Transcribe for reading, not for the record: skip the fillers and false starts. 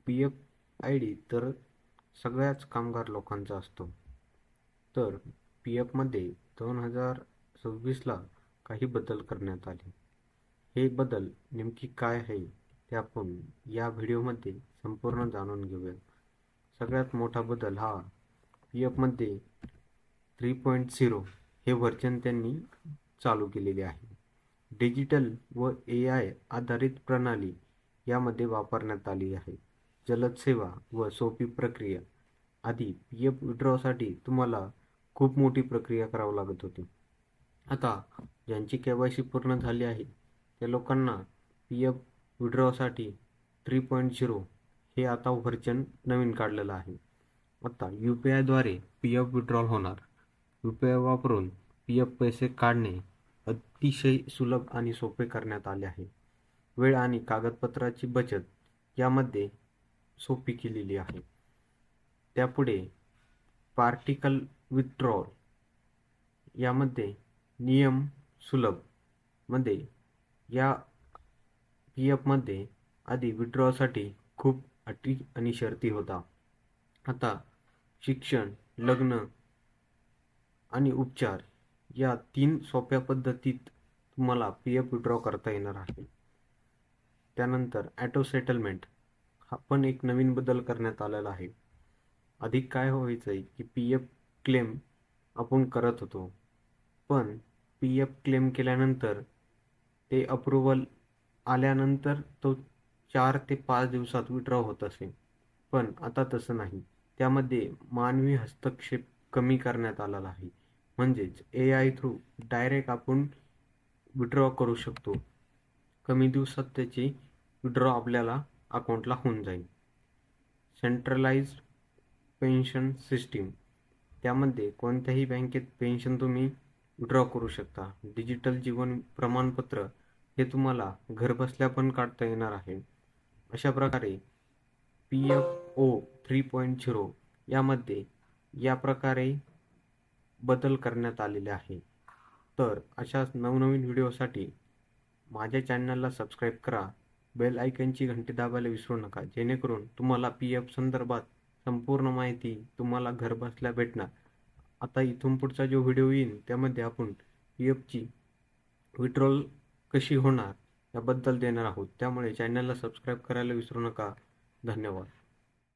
P F I D तर सगळ्याच कामगार लोकांचा असतो. तर पी एफमध्ये 2026ला काही बदल करण्यात आले. हे बदल नेमकी काय आहे ते आपण या व्हिडिओमध्ये संपूर्ण जाणून घेऊया. सगळ्यात मोठा बदल हा पी एफमध्ये 3.0 हे व्हर्जन त्यांनी चालू केलेले आहे. डिजिटल व AI आधारित प्रणाली यामध्ये वापरण्यात आली आहे. जलद सेवा व सोपी प्रक्रिया. आधी पी एफ विड्रॉसाठी तुम्हाला खूप मोठी प्रक्रिया करावी लागत होती. आता ज्यांची KYC पूर्ण झाली आहे त्या लोकांना पी एफ विड्रॉसाठी 3.0 हे आता व्हर्जन नवीन काढलेलं आहे. आता UPI द्वारे पी एफ विड्रॉल होणार. UPI वापरून पी एफ पैसे काढणे अतिशय सुलभ आणि सोपे करण्यात आले आहे. वेळ आणि कागदपत्राची बचत यामध्ये सोपी केलेली आहे. त्यापुढे पार्टिकल विथड्रॉल यामध्ये नियम सुलभ मध्ये या पी एफमध्ये आधी विड्रॉसाठी खूप अटी आणि शर्ती होता. आता शिक्षण, लग्न आणि उपचार या 3 सोप्या पद्धतीत तुम्हाला पी एफ विड्रॉ करता येणार आहे. त्यानंतर ॲटो सेटलमेंट हा पण एक नवीन बदल करण्यात आलेला आहे. आधी काय व्हायचं आहे की पी एफ क्लेम आपण करत होतो, पण पी एफ क्लेम केल्यानंतर ते अप्रुव्हल आल्यानंतर तो 4 ते 5 दिवसात विड्रॉ होत असे. पण आता तसं नाही. त्यामध्ये मानवी हस्तक्षेप कमी करण्यात आलेला आहे. म्हणजेच AI थ्रू डायरेक्ट आपण विड्रॉ करू शकतो. कमी दिवसात त्याची विड्रॉ आपल्याला अकाउंटला होऊन जाईल. सेंट्रलाइज्ड पेन्शन सिस्टीम त्यामध्ये कोणत्याही बँकेत पेन्शन तुम्ही विड्रॉ करू शकता. डिजिटल जीवन प्रमाणपत्र हे तुम्हाला घरबसल्या पण काढता येणार आहे. अशा प्रकारे PFO 3.0 यामध्ये या प्रकारे बदल करण्यात आलेले आहे. तर अशाच नवनवीन व्हिडिओसाठी माझ्या चॅनलला सबस्क्राईब करा. बेल आयकनची घंटी दाबायला विसरू नका, जेणेकरून तुम्हाला PF संदर्भात संपूर्ण माहिती तुम्हाला घरबसल्या भेटणार. आता इथून पुढचा जो व्हिडिओ येईल त्यामध्ये आपण PFची विड्रॉल कशी होणार याबद्दल देणार आहोत. त्यामुळे चॅनलला सबस्क्राईब करायला विसरू नका. धन्यवाद.